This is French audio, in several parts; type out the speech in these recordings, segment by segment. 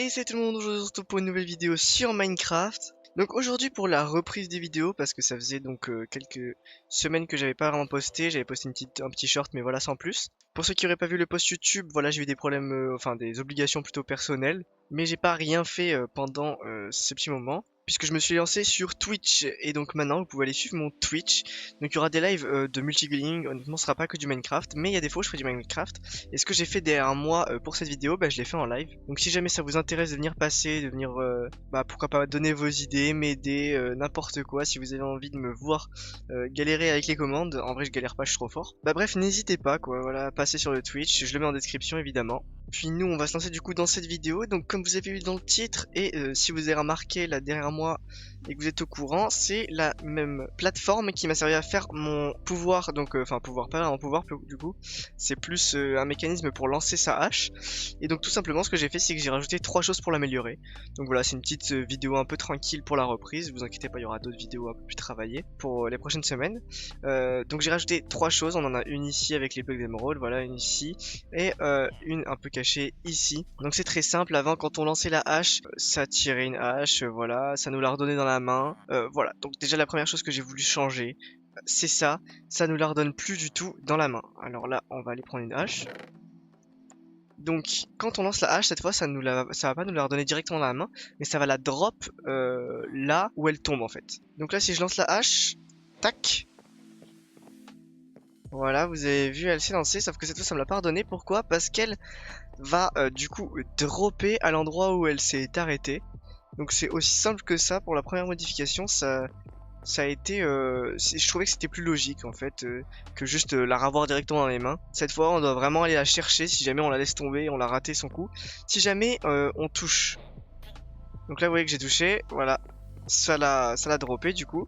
Et c'est tout le monde, aujourd'hui on se retrouve pour une nouvelle vidéo sur Minecraft. Donc aujourd'hui pour la reprise des vidéos, parce que ça faisait donc quelques semaines que j'avais pas vraiment posté, j'avais posté un petit short mais voilà sans plus. Pour ceux qui auraient pas vu le post YouTube, voilà j'ai eu des problèmes, enfin des obligations plutôt personnelles, mais j'ai pas rien fait pendant ce petit moment. Puisque je me suis lancé sur Twitch, et donc maintenant vous pouvez aller suivre mon Twitch. Donc il y aura des lives de multigaming, honnêtement ce sera pas que du Minecraft, mais il y a des fois où je ferai du Minecraft. Et ce que j'ai fait derrière moi pour cette vidéo, bah, je l'ai fait en live. Donc si jamais ça vous intéresse de venir passer, de venir, bah, pourquoi pas donner vos idées, m'aider, n'importe quoi, si vous avez envie de me voir galérer avec les commandes, en vrai je galère pas, je suis trop fort. Bah bref, n'hésitez pas quoi, voilà, passez sur le Twitch, je le mets en description évidemment. Puis nous on va se lancer du coup dans cette vidéo, donc comme vous avez vu dans le titre, et si vous avez remarqué là derrière moi, et que vous êtes au courant, c'est la même plateforme qui m'a servi à faire mon pouvoir, donc enfin pouvoir, pas vraiment pouvoir du coup, c'est plus un mécanisme pour lancer sa hache. Et donc tout simplement ce que j'ai fait c'est que j'ai rajouté 3 choses pour l'améliorer. Donc voilà, c'est une petite vidéo un peu tranquille pour la reprise, vous inquiétez pas, il y aura d'autres vidéos un peu plus travaillées pour les prochaines semaines. Donc j'ai rajouté 3 choses, on en a une ici avec les blocs d'émeraude, voilà une ici, et une un peu cachée ici. Donc c'est très simple, avant quand on lançait la hache, ça tirait une hache, voilà, ça nous la redonnait dans la main, voilà. Donc déjà la première chose que j'ai voulu changer, c'est ça nous la redonne plus du tout dans la main. Alors là, on va aller prendre une hache. Donc quand on lance la hache, cette fois ça va pas nous la redonner directement dans la main, mais ça va la drop là où elle tombe en fait. Donc là si je lance la hache, tac, voilà, vous avez vu, elle s'est lancée, sauf que cette fois ça me l'a pas redonné. Pourquoi? Parce qu'elle va du coup dropper à l'endroit où elle s'est arrêtée. Donc c'est aussi simple que ça. Pour la première modification, ça a été, je trouvais que c'était plus logique en fait que juste la revoir directement dans les mains. Cette fois on doit vraiment aller la chercher si jamais on la laisse tomber, on l'a raté son coup. Si jamais on touche, donc là vous voyez que j'ai touché, voilà, ça l'a droppé du coup.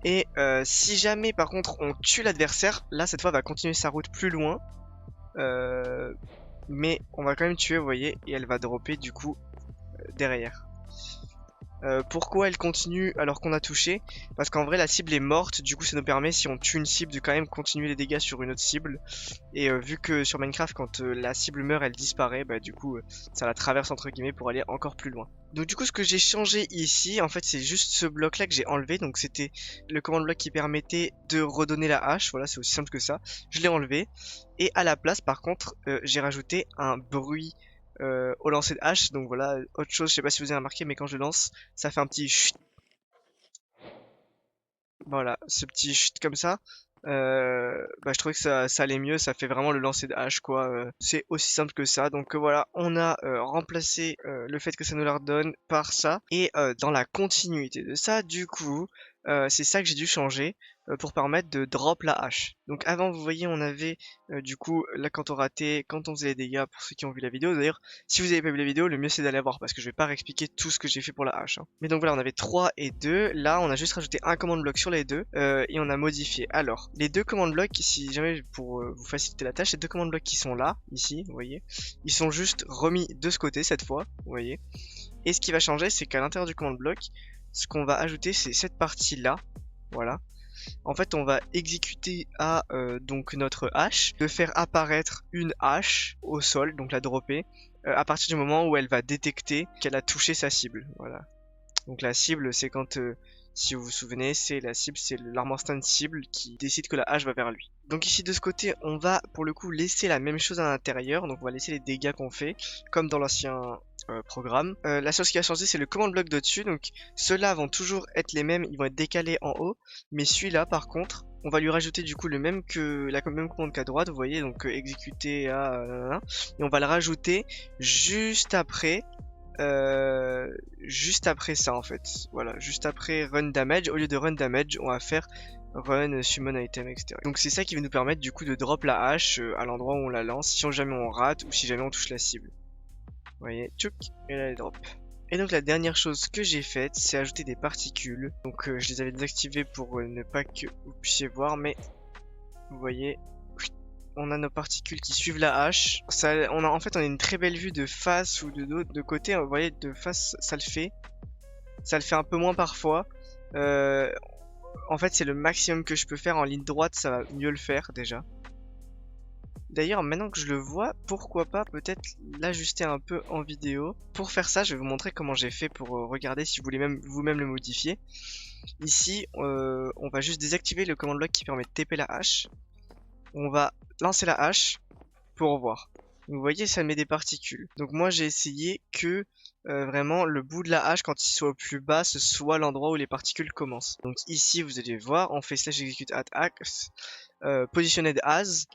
Et si jamais par contre on tue l'adversaire, là cette fois elle va continuer sa route plus loin, mais on va quand même tuer, vous voyez, et elle va dropper du coup derrière. Pourquoi elle continue alors qu'on a touché? Parce qu'en vrai la cible est morte, du coup ça nous permet, si on tue une cible, de quand même continuer les dégâts sur une autre cible. Et vu que sur Minecraft quand la cible meurt elle disparaît, bah du coup ça la traverse entre guillemets pour aller encore plus loin. Donc du coup ce que j'ai changé ici, en fait c'est juste ce bloc là que j'ai enlevé, donc c'était le command block qui permettait de redonner la hache, voilà c'est aussi simple que ça, je l'ai enlevé. Et à la place par contre j'ai rajouté un bruit au lancer de hache, donc voilà, autre chose, je sais pas si vous avez remarqué, mais quand je lance, ça fait un petit chut. Voilà, ce petit chut comme ça. Bah, je trouvais que ça allait mieux, ça fait vraiment le lancer de hache quoi. C'est aussi simple que ça. Donc voilà, on a remplacé le fait que ça nous la redonne par ça. Et dans la continuité de ça, du coup, c'est ça que j'ai dû changer pour permettre de drop la hache. Donc avant, vous voyez, on avait du coup, là quand on ratait, quand on faisait les dégâts, pour ceux qui ont vu la vidéo. D'ailleurs, si vous avez pas vu la vidéo, le mieux c'est d'aller voir parce que je vais pas réexpliquer tout ce que j'ai fait pour la hache, hein. Mais donc voilà, on avait 3 et 2. Là, on a juste rajouté un command block sur les deux et on a modifié. Alors, les deux command blocks, si jamais pour vous faciliter la tâche, les deux command blocks qui sont là, ici, vous voyez, ils sont juste remis de ce côté cette fois, vous voyez. Et ce qui va changer, c'est qu'à l'intérieur du command block, ce qu'on va ajouter, c'est cette partie-là, voilà. En fait, on va exécuter à donc notre hache, de faire apparaître une hache au sol, donc la dropper, à partir du moment où elle va détecter qu'elle a touché sa cible, voilà. Donc la cible, c'est quand, si vous vous souvenez, c'est la cible, c'est l'armor stand cible qui décide que la hache va vers lui. Donc ici de ce côté, on va pour le coup laisser la même chose à l'intérieur, donc on va laisser les dégâts qu'on fait, comme dans l'ancien programme. La chose qui a changé, c'est le command block de dessus, donc ceux-là vont toujours être les mêmes, ils vont être décalés en haut, mais celui-là par contre, on va lui rajouter du coup le même que la même commande qu'à droite, vous voyez, donc exécuter à... et on va le rajouter juste après ça en fait, voilà, juste après run damage. Au lieu de run damage, on va faire run summon item, etc. Donc c'est ça qui va nous permettre du coup de drop la hache à l'endroit où on la lance, si jamais on rate ou si jamais on touche la cible. Vous voyez, tchouk, et là elle drop. Et donc la dernière chose que j'ai faite, c'est ajouter des particules. Donc je les avais désactivées pour ne pas que vous puissiez voir, mais vous voyez, on a nos particules qui suivent la hache. En fait, on a une très belle vue de face ou de côté. Vous voyez, de face, ça le fait. Ça le fait un peu moins parfois. En fait, c'est le maximum que je peux faire. En ligne droite, ça va mieux le faire déjà. D'ailleurs, maintenant que je le vois, pourquoi pas peut-être l'ajuster un peu en vidéo. Pour faire ça, je vais vous montrer comment j'ai fait pour regarder si vous voulez même vous-même le modifier. Ici, on va juste désactiver le command block qui permet de TP la hache. On va lancer la hache pour voir. Vous voyez, ça met des particules. Donc moi, j'ai essayé que vraiment le bout de la hache, quand il soit au plus bas, ce soit l'endroit où les particules commencent. Donc ici, vous allez voir, on fait slash execute at axe, positioned as.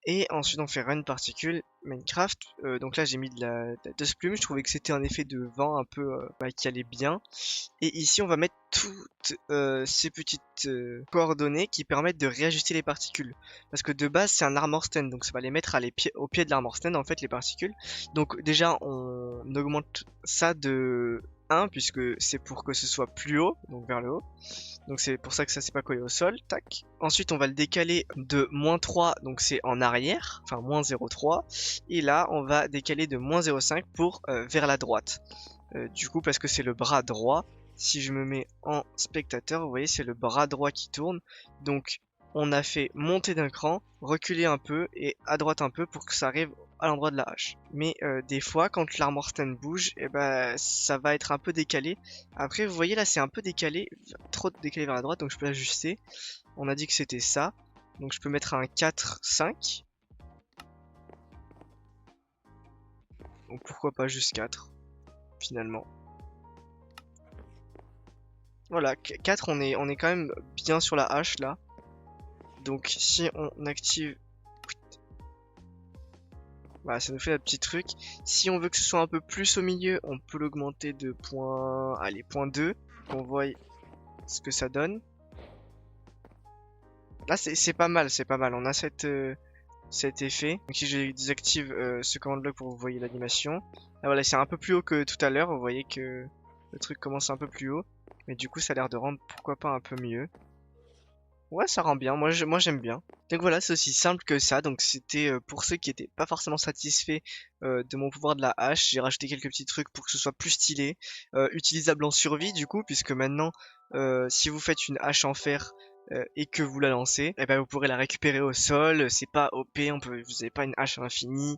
Et ensuite on fait run particule Minecraft. Donc là j'ai mis de la dust plume, je trouvais que c'était un effet de vent un peu qui allait bien. Et ici on va mettre toutes ces petites coordonnées qui permettent de réajuster les particules. Parce que de base c'est un armor stand, donc ça va les mettre au pied de l'armor stand en fait les particules. Donc déjà on augmente ça de 1 puisque c'est pour que ce soit plus haut, donc vers le haut. Donc c'est pour ça que ça s'est pas collé au sol, tac. Ensuite on va le décaler de -3, donc c'est en arrière, enfin -0,3. Et là on va décaler de -0,5 pour vers la droite. Du coup parce que c'est le bras droit, si je me mets en spectateur, vous voyez c'est le bras droit qui tourne. Donc on a fait monter d'un cran, reculer un peu et à droite un peu pour que ça arrive à l'endroit de la hache. Mais des fois quand l'armor stand bouge, et ben ça va être un peu décalé. Après vous voyez là c'est un peu décalé, trop décalé vers la droite, donc je peux l'ajuster. On a dit que c'était ça, donc je peux mettre un 4, 5. Donc pourquoi pas juste 4 finalement. Voilà, 4 on est quand même bien sur la hache là. Donc si on active, voilà, ça nous fait un petit truc. Si on veut que ce soit un peu plus au milieu, on peut l'augmenter de point, allez, point 2, qu'on voit ce que ça donne. Là c'est pas mal, c'est pas mal. On a cet effet. Donc si je désactive ce command block pour que vous voyez l'animation. Là voilà, c'est un peu plus haut que tout à l'heure. Vous voyez que le truc commence un peu plus haut. Mais du coup ça a l'air de rendre pourquoi pas un peu mieux. Ouais, ça rend bien, moi j'aime bien. Donc voilà, c'est aussi simple que ça. Donc c'était pour ceux qui étaient pas forcément satisfaits de mon pouvoir de la hache, j'ai rajouté quelques petits trucs pour que ce soit plus stylé, utilisable en survie du coup, puisque maintenant si vous faites une hache en fer et que vous la lancez, et ben vous pourrez la récupérer au sol. C'est pas OP, vous avez pas une hache à l'infini,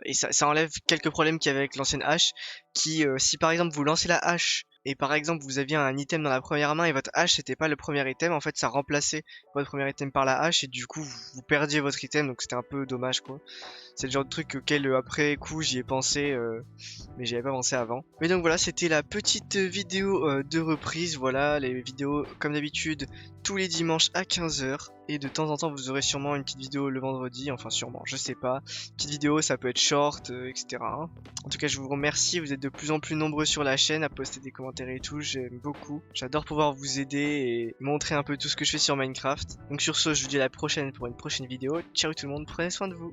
et ça enlève quelques problèmes qu'il y avait avec l'ancienne hache, qui si par exemple vous lancez la hache et par exemple vous aviez un item dans la première main et votre hache c'était pas le premier item, en fait ça remplaçait votre premier item par la hache et du coup vous perdiez votre item, donc c'était un peu dommage quoi. C'est le genre de truc auquel après coup j'y ai pensé, mais j'y avais pas pensé avant. Mais donc voilà, c'était la petite vidéo de reprise. Voilà, les vidéos comme d'habitude tous les dimanches à 15 h. Et de temps en temps vous aurez sûrement une petite vidéo le vendredi, enfin sûrement, je sais pas. Petite vidéo, ça peut être short, etc. En tout cas je vous remercie, vous êtes de plus en plus nombreux sur la chaîne à poster des commentaires et tout, j'aime beaucoup. J'adore pouvoir vous aider et montrer un peu tout ce que je fais sur Minecraft. Donc sur ce, je vous dis à la prochaine pour une prochaine vidéo. Ciao tout le monde, prenez soin de vous.